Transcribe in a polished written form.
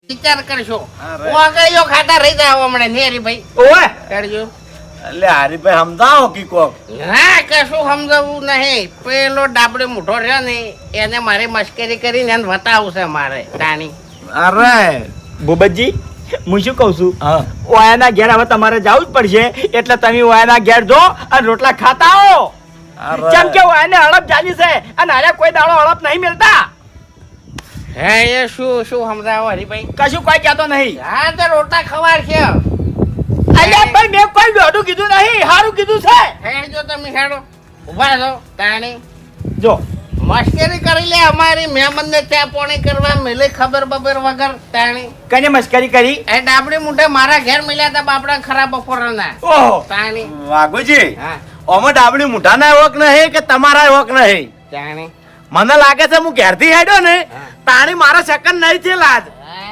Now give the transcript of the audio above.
વિચાર કરશો વાગળીઓ ખાતા રહી જાવ હમણાં ને હરીભાઈ ઓય કરજો એટલે હરીભાઈ સમજાવો કી કોક ના કશું સમજાવવું નહીં પેલો ડાબડે મોઢો રહ્યો ને એને મારે મશ્કરી કરીને એને બતાવશે મારે તાણી અરે ભૂપતજી હું શું કહું છું હા ઓયાના ઘેર હવે તમારે જવું જ પડશે એટલે તમે ઓયાના ઘેર જો અને રોટલા ખાતા આવો જેમ કે ઓયાને હડપ ચાલી છે અને હારે કોઈ દાડો હડપ નહીં મળતા હે એ શું સમજાવો હરીભાઈ કશું કોઈ કહેતો નહીં હા તો રોટા ખવાર છે અલ્યા ભાઈ મેં કોઈ દોઢું કીધું નહીં હારું કીધું છે હેડજો તમે હેડો ઉભા છો તાણી જો મશ્કરી કરી લે અમારી મહેમાનને ચા પાણી કરવા મેલે ખબર બબર વગર તાણી કને મસ્કરી કરી એ ડાબડી મુઠે મારા ઘેર મળ્યા હતા બાપડા ખરાબ બપોરના ઓહો તાણી વાઘુજી હા ઓમાં ડાબડી મુઠાના વોક નહીં કે તમારા વોક નહીં તાણી મને લાગે છે હું ઘેરથી હેડ્યો ને તાણી મારા સેકન્ડ નહીં છે લાજ